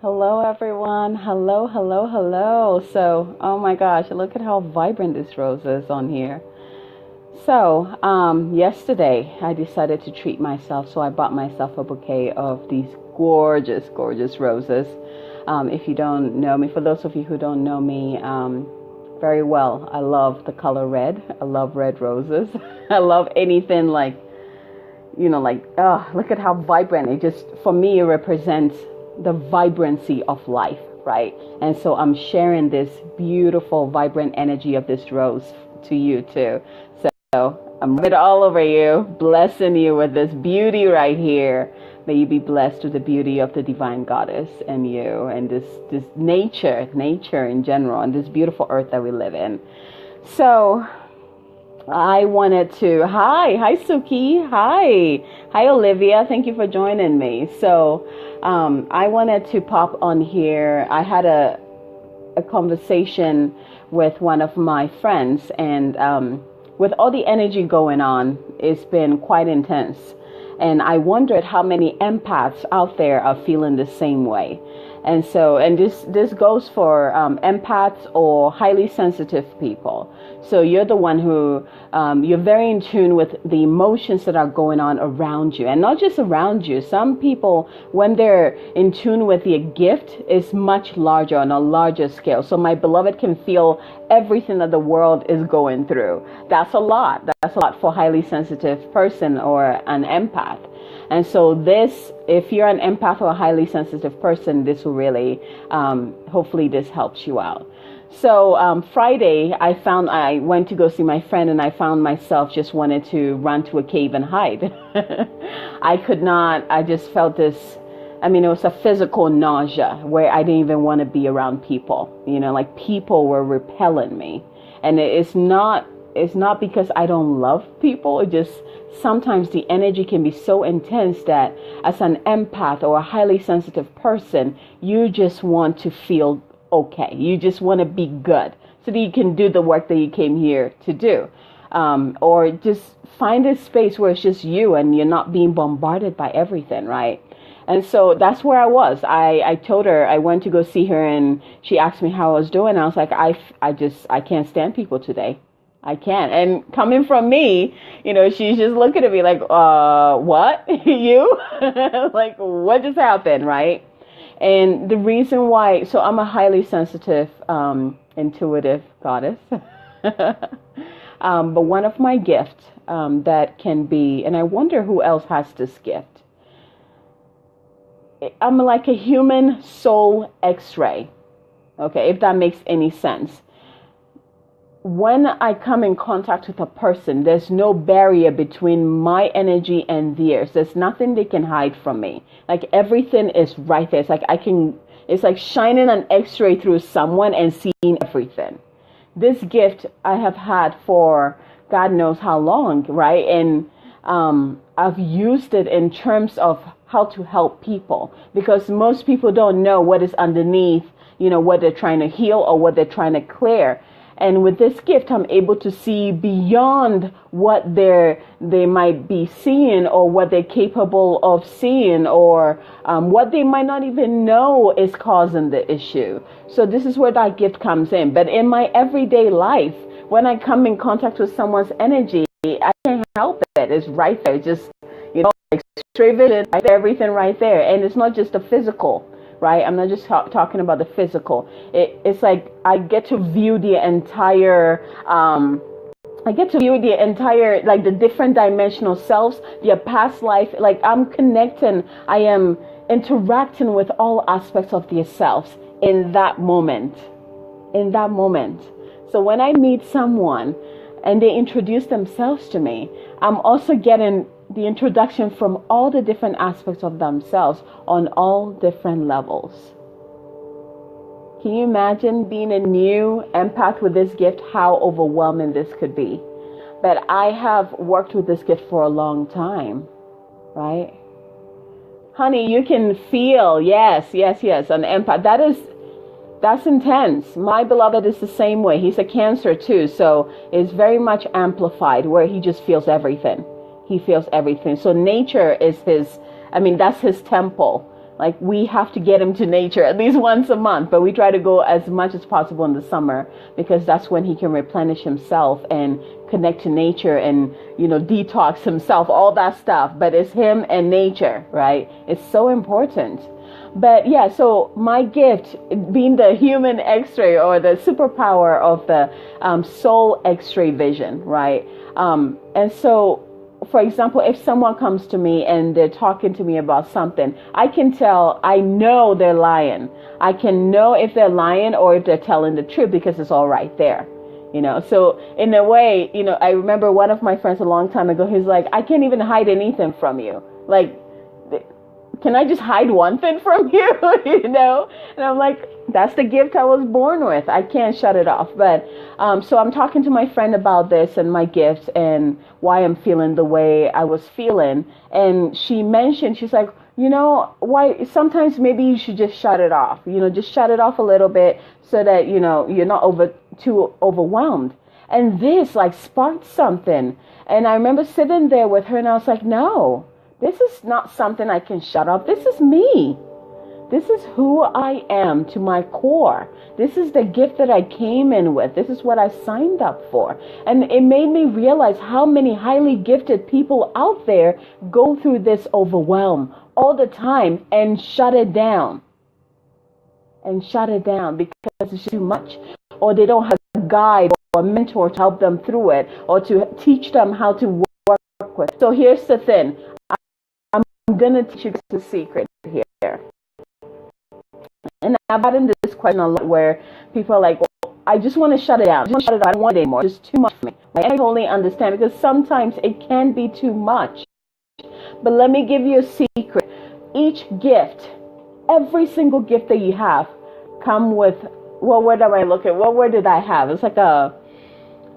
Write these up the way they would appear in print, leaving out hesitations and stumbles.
Hello, everyone. Hello, hello, hello. So, oh my gosh, look at how vibrant this rose is on here. So, yesterday I decided to treat myself, so I bought myself a bouquet of these gorgeous, gorgeous roses. If you don't know me, for those of you who don't know me very well, I love the color red. I love red roses. I love anything like, oh, look at how vibrant it just, for me, it represents the vibrancy of life, right? And so I'm sharing this beautiful, vibrant energy of this rose to you too. So I'm rubbing it all over you, blessing you with this beauty right here. May you be blessed with the beauty of the divine goddess and you and this nature in general, and this beautiful earth that we live in. So I wanted to, hi Suki, hi Olivia, thank you for joining me. So I wanted to pop on here. I had a conversation with one of my friends, and with all the energy going on, it's been quite intense. And I wondered how many empaths out there are feeling the same way. And so, and this goes for empaths or highly sensitive people. So you're the one who, you're very in tune with the emotions that are going on around you, and not just around you. Some people, when they're in tune with the gift, is much larger, on a larger scale. So my beloved can feel everything that the world is going through. That's a lot. That's a lot for a highly sensitive person or an empath. And so this, if you're an empath or a highly sensitive person, this will really, hopefully this helps you out. So Friday, I went to go see my friend, and I found myself just wanted to run to a cave and hide. I could not, I just felt this, it was a physical nausea where I didn't even want to be around people. Like people were repelling me. And it's not because I don't love people. It just, sometimes the energy can be so intense that as an empath or a highly sensitive person, you just want to feel okay. You just want to be good so that you can do the work that you came here to do. Or just find a space where it's just you and you're not being bombarded by everything, right? And so that's where I was. I told her I went to go see her, and she asked me how I was doing. I was like, I can't stand people today. I can't. And coming from me, she's just looking at me like, what? You? Like, what just happened, right? And the reason why, so I'm a highly sensitive, intuitive goddess. But one of my gifts that can be, and I wonder who else has this gift. I'm like a human soul x-ray. Okay, if that makes any sense. When I come in contact with a person, there's no barrier between my energy and theirs. There's nothing they can hide from me. Like everything is right there. It's like it's like shining an x-ray through someone and seeing everything. This gift I have had for God knows how long, right? And I've used it in terms of how to help people, because most people don't know what is underneath, what they're trying to heal or what they're trying to clear. And with this gift, I'm able to see beyond what they might be seeing, or what they're capable of seeing, or what they might not even know is causing the issue. So this is where that gift comes in. But in my everyday life, when I come in contact with someone's energy, I can't help it. It's right there. It's just, like straight vision, right there, everything right there. And it's not just the physical. Right? I'm not just talking about the physical. It's like I get to view the entire, like the different dimensional selves, their past life. Like I'm connecting, I am interacting with all aspects of their selves in that moment. So when I meet someone and they introduce themselves to me, I'm also getting the introduction from all the different aspects of themselves on all different levels. Can you imagine being a new empath with this gift, how overwhelming this could be? But I have worked with this gift for a long time, right? Honey, you can feel, yes, an empath. That's intense. My beloved is the same way. He's a Cancer too, so it's very much amplified, where he just feels everything. He feels everything. So nature is that's his temple. Like we have to get him to nature at least once a month, but we try to go as much as possible in the summer because that's when he can replenish himself and connect to nature and, detox himself, all that stuff. But it's him and nature, right? It's so important. But yeah, so my gift being the human x-ray or the superpower of the soul x-ray vision, right? And so, for example, if someone comes to me and they're talking to me about something, I can tell, I know they're lying. I can know if they're lying or if they're telling the truth because it's all right there. So in a way, I remember one of my friends a long time ago, he's like, I can't even hide anything from you. Like, can I just hide one thing from you? And I'm like, that's the gift I was born with. I can't shut it off. But so I'm talking to my friend about this and my gifts and why I'm feeling the way I was feeling. And she mentioned, she's like, why sometimes maybe you should just shut it off. Just shut it off a little bit so that, you're not too overwhelmed. And this like sparked something. And I remember sitting there with her and I was like, no, this is not something I can shut off. This is me. This is who I am to my core. This is the gift that I came in with. This is what I signed up for. And it made me realize how many highly gifted people out there go through this overwhelm all the time and shut it down. Because it's too much. Or they don't have a guide or a mentor to help them through it or to teach them how to work with it. So here's the thing. I'm going to teach you the secret here. And I've gotten this question a lot where people are like, well, I just want to shut it down. I don't want it anymore. It's too much for me. I totally understand because sometimes it can be too much. But let me give you a secret. Each gift, every single gift that you have, come with, what word am I looking at? What word did I have? It's like a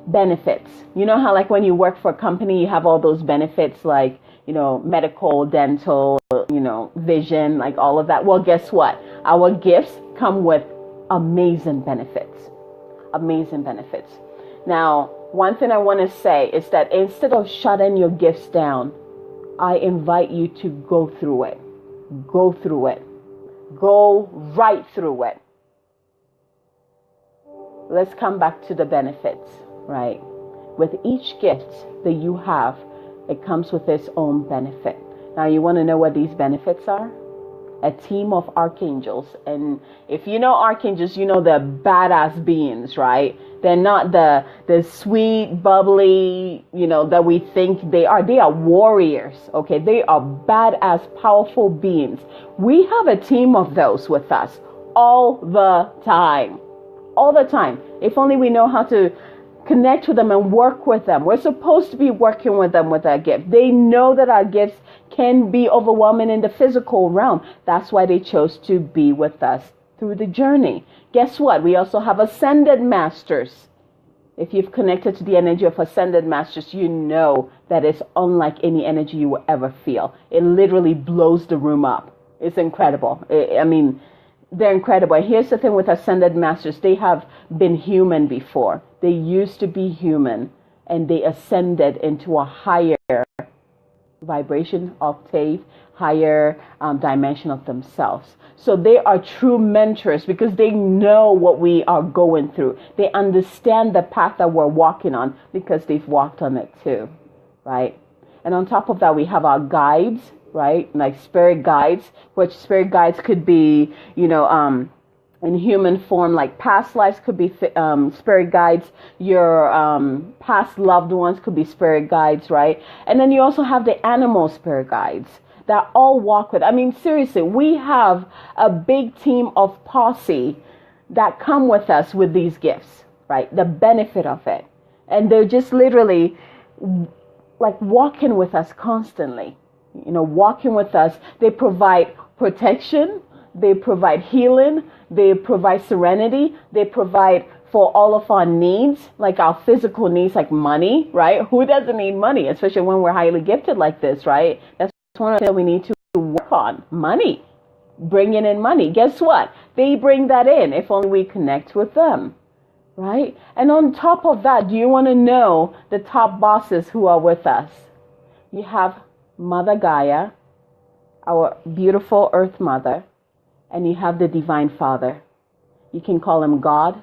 benefits. You know how like when you work for a company, you have all those benefits like, medical, dental, vision, like all of that. Well, guess what? Our gifts come with amazing benefits. Now, one thing I want to say is that instead of shutting your gifts down, I invite you to go through it. Go right through it. Let's come back to the benefits, right? With each gift that you have, it comes with its own benefit. Now, you want to know what these benefits are? A team of archangels. And if you know archangels, you know they're badass beings, right? They're not the sweet, bubbly, that we think they are. They are warriors, okay? They are badass, powerful beings. We have a team of those with us all the time. If only we know how to connect with them and work with them. We're supposed to be working with them with our gift. They know that our gifts can be overwhelming in the physical realm. That's why they chose to be with us through the journey. Guess what? We also have ascended masters. If you've connected to the energy of ascended masters, you know that it's unlike any energy you will ever feel. It literally blows the room up. It's incredible. They're incredible. Here's the thing with ascended masters. They have been human before. They used to be human and they ascended into a higher vibration, octave, higher dimension of themselves. So they are true mentors because they know what we are going through. They understand the path that we're walking on because they've walked on it too, right? And on top of that, we have our guides, right? Like spirit guides, which spirit guides could be, in human form, like past lives could be spirit guides. Your past loved ones could be spirit guides, right? And then you also have the animal spirit guides that all walk with. Seriously, we have a big team of posse that come with us with these gifts, right? The benefit of it. And they're just literally like walking with us constantly. Walking with us. They provide protection, they provide healing, they provide serenity, they provide for all of our needs, like our physical needs, like money, right? Who doesn't need money, especially when we're highly gifted like this, right? That's one of the things we need to work on, money, bringing in money. Guess what? They bring that in if only we connect with them, right? And on top of that, do you want to know the top bosses who are with us? You have Mother Gaia, our beautiful Earth Mother, and you have the Divine Father. You can call him God.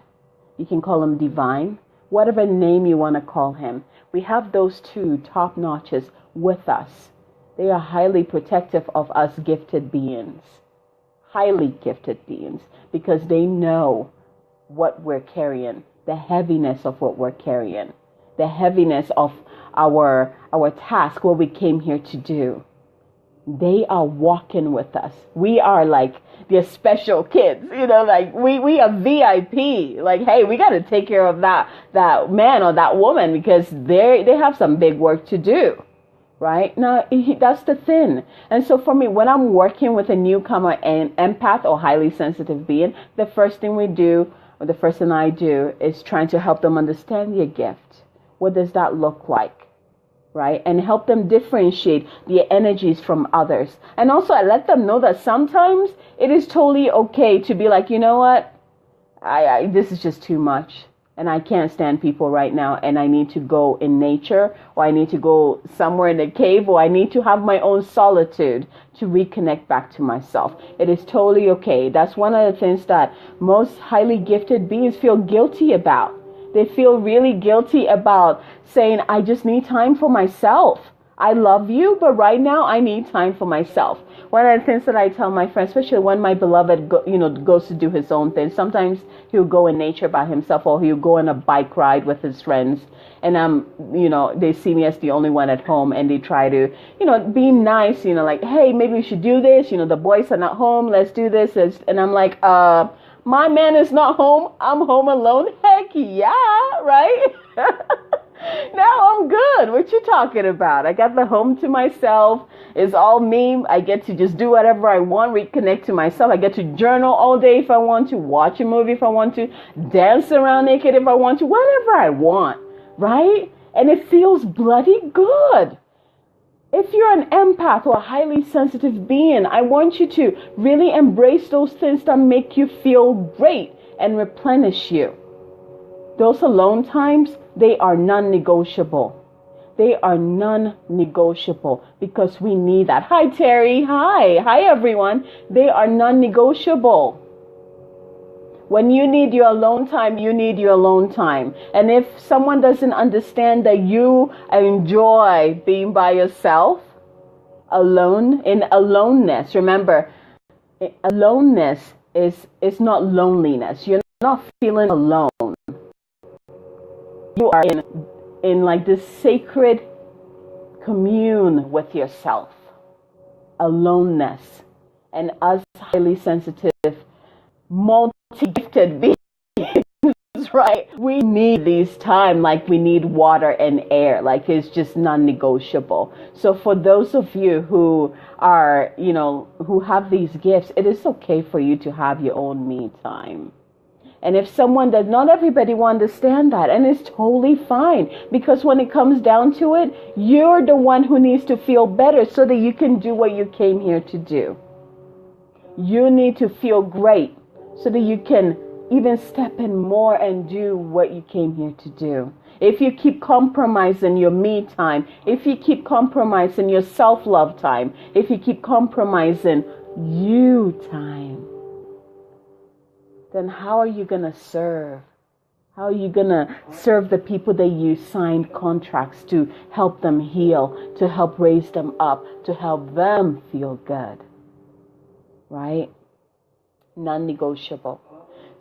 You can call him Divine. Whatever name you want to call him. We have those two top notches with us. They are highly protective of us gifted beings. Highly gifted beings. Because they know what we're carrying. The heaviness of what we're carrying. The heaviness of our task, what we came here to do. They are walking with us. We are like their special kids, like we are VIP. Like, hey, we got to take care of that man or that woman because they have some big work to do, right? Now, that's the thing. And so for me, when I'm working with a newcomer, an empath or highly sensitive being, the first thing we do, or the first thing I do, is trying to help them understand your gift. What does that look like? Right? And help them differentiate the energies from others. And also I let them know that sometimes it is totally okay to be like, you know what? This is just too much. And I can't stand people right now. And I need to go in nature, or I need to go somewhere in a cave, or I need to have my own solitude to reconnect back to myself. It is totally okay. That's one of the things that most highly gifted beings feel guilty about. They feel really guilty about saying, I just need time for myself. I love you, but right now I need time for myself. One of the things that I tell my friends, especially when my beloved goes to do his own thing, sometimes he'll go in nature by himself, or he'll go on a bike ride with his friends. And they see me as the only one at home, and they try to, be nice, like, hey, maybe we should do this. The boys are not home. Let's do this. And I'm like, my man is not home. I'm home alone. Heck yeah, right? Now I'm good. What you talking about? I got the home to myself. It's all me. I get to just do whatever I want, reconnect to myself. I get to journal all day if I want to, watch a movie if I want to, dance around naked if I want to, whatever I want, right? And it feels bloody good. If you're an empath or a highly sensitive being, I want you to really embrace those things that make you feel great and replenish you. Those alone times, they are non-negotiable. They are non-negotiable because we need that. Hi, Terry. Hi, everyone. They are non-negotiable. When you need your alone time, you need your alone time. And if someone doesn't understand that you enjoy being by yourself, alone, in aloneness, remember, aloneness is not loneliness. You're not feeling alone. You are in like this sacred commune with yourself. Aloneness. And us highly sensitive, multi-gifted beings, right? We need these time like we need water and air. Like it's just non-negotiable. So for those of you who are, who have these gifts, it is okay for you to have your own me time. And if someone does, not everybody will understand that, and it's totally fine, because when it comes down to it, you're the one who needs to feel better so that you can do what you came here to do. You need to feel great so that you can even step in more and do what you came here to do. If you keep compromising your me time, if you keep compromising your self-love time, if you keep compromising you time, then how are you going to serve? How are you going to serve the people that you signed contracts to help them heal, to help raise them up, to help them feel good? Right? Non-negotiable.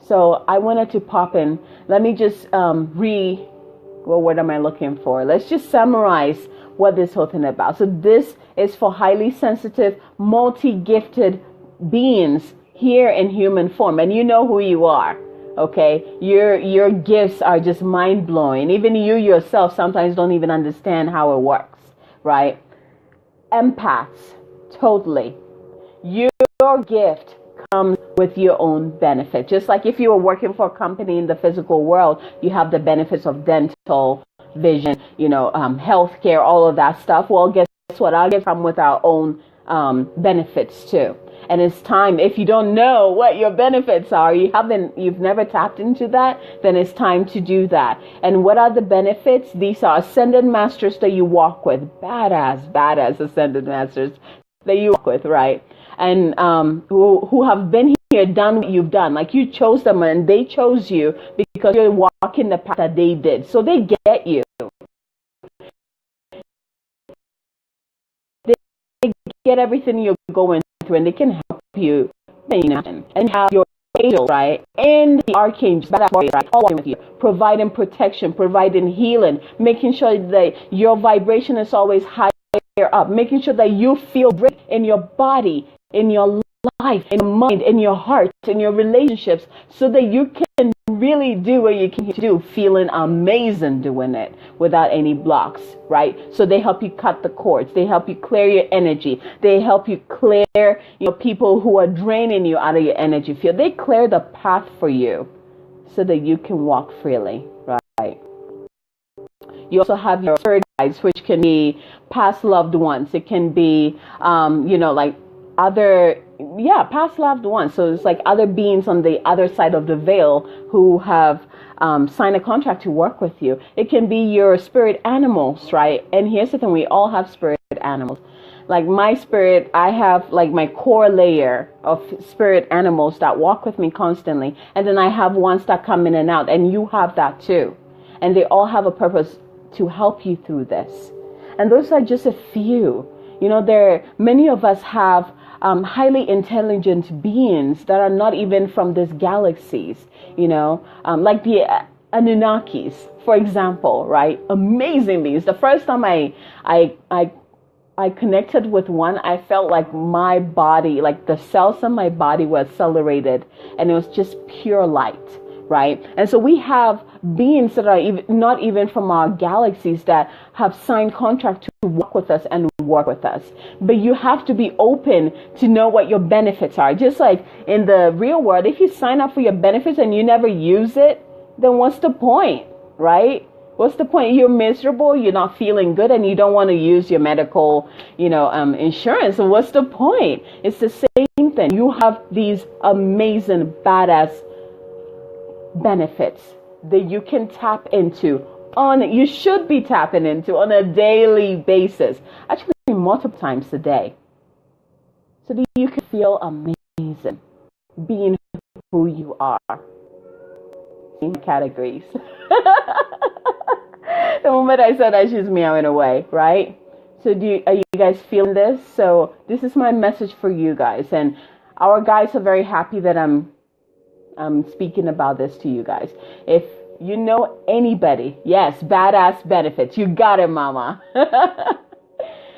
So I wanted to pop in. Let me just what am I looking for? Let's just summarize what this whole thing is about. So this is for highly sensitive, multi-gifted beings here in human form, and you know who you are. Okay, your gifts are just mind-blowing. Even you yourself sometimes don't even understand how it works, right? Empaths, totally. Your gift comes with your own benefit. Just like if you were working for a company in the physical world, you have the benefits of dental, vision, healthcare, all of that stuff. Well, guess what? Our gifts come with our own benefits too. And it's time, if you don't know what your benefits are, you've never tapped into that, then it's time to do that. And what are the benefits? These are ascended masters that you walk with. Badass ascended masters that you work with, right? And who have been here, done what you've done. Like you chose them and they chose you because you're walking the path that they did. So they get you. They get everything you're going through and they can help you, and have your angels, right? And the archangels, right? All with you, providing protection, providing healing, making sure that your vibration is always higher up, making sure that you feel great in your body, in your life, in your mind, in your heart, in your relationships, so that you can really do what you can do, feeling amazing doing it without any blocks, right? So they help you cut the cords, they help you clear your energy, they help you clear, people who are draining you out of your energy field. They clear the path for you so that you can walk freely, right? You also have your spirit guides, which can be past loved ones. It can be, like past loved ones. So it's like other beings on the other side of the veil who have signed a contract to work with you. It can be your spirit animals, right? And here's the thing, we all have spirit animals. Like my spirit, I have like my core layer of spirit animals that walk with me constantly. And then I have ones that come in and out, and you have that too. And they all have a purpose to help you through this. And those are just a few. Many of us have highly intelligent beings that are not even from these galaxies, like the Anunnakis, for example, right? Amazing beings. The first time I connected with one, I felt like my body, like the cells in my body were accelerated, and it was just pure light, right? And so we have beings that are not even from our galaxies that have signed contract to walk with us and work with us. But you have to be open to know what your benefits are. Just like in the real world, if you sign up for your benefits and you never use it, then what's the point, right? What's the point? You're miserable, you're not feeling good, and you don't want to use your medical, insurance. So what's the point? It's the same thing. You have these amazing, badass benefits that you can tap into you should be tapping into on a daily basis, actually multiple times a day, so that you can feel amazing being who you are in categories. The moment I said that, she's meowing away, right? So are you guys feeling this? So this is my message for you guys, and our guys are very happy that I'm speaking about this to you guys. If you know anybody, yes, badass benefits, you got it, mama.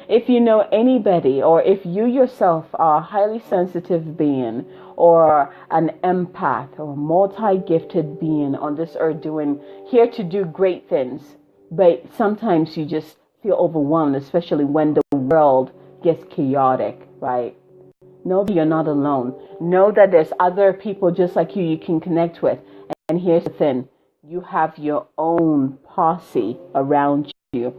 If you know anybody, or if you yourself are a highly sensitive being, or an empath, or a multi-gifted being on this earth here to do great things, but sometimes you just feel overwhelmed, especially when the world gets chaotic, right? Know that you're not alone. Know that there's other people just like you can connect with. And here's the thing. You have your own posse around you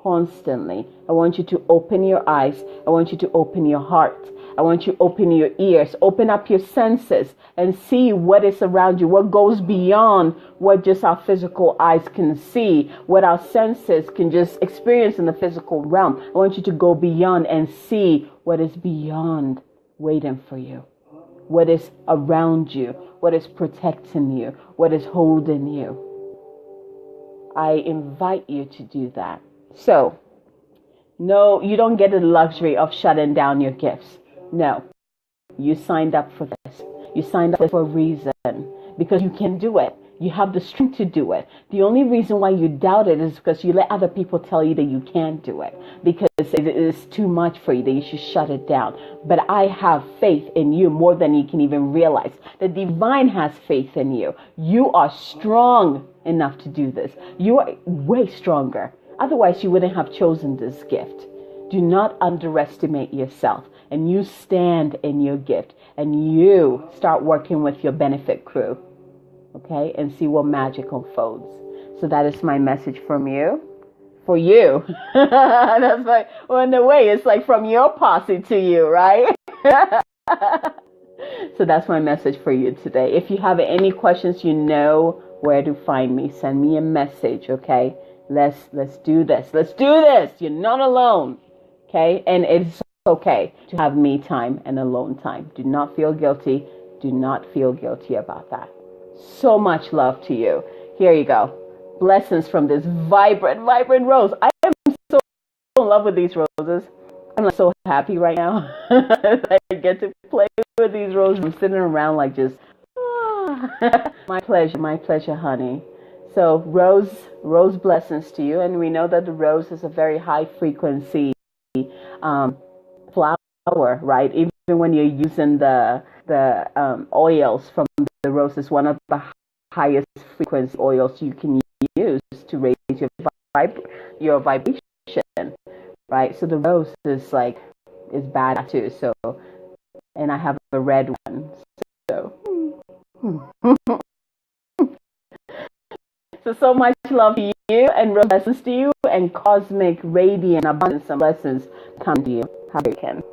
constantly. I want you to open your eyes. I want you to open your heart. I want you to open your ears. Open up your senses and see what is around you. What goes beyond what just our physical eyes can see. What our senses can just experience in the physical realm. I want you to go beyond and see what is beyond waiting for you. What is around you, what is protecting you, what is holding you. I invite you to do that. So, no, you don't get the luxury of shutting down your gifts. No, you signed up for this. You signed up for a reason, because you can do it. You have the strength to do it. The only reason why you doubt it is because you let other people tell you that you can't do it, because it is too much for you, that you should shut it down. But I have faith in you more than you can even realize. The divine has faith in you. You are strong enough to do this. You are way stronger. Otherwise, you wouldn't have chosen this gift. Do not underestimate yourself, and you stand in your gift, and you start working with your benefit crew. Okay, and see what magic unfolds. So that is my message from you. For you. That's like, well, in a way, it's like from your posse to you, right? So that's my message for you today. If you have any questions, you know where to find me. Send me a message, okay? Let's do this. Let's do this. You're not alone, okay? And it's okay to have me time and alone time. Do not feel guilty. Do not feel guilty about that. So much love to you. Here you go. Blessings from this vibrant, vibrant rose. I am so in love with these roses. I'm like so happy right now. I get to play with these roses. I'm sitting around like just, my pleasure, honey. So rose blessings to you. And we know that the rose is a very high frequency flower, right? Even when you're using the oils from the rose, is one of the highest frequency oils you can use to raise your vibration, right? So the rose is bad too. So, and I have a red one. So, so much love to you, and blessings to you, and cosmic, radiant, abundance and blessings come to you. How you can.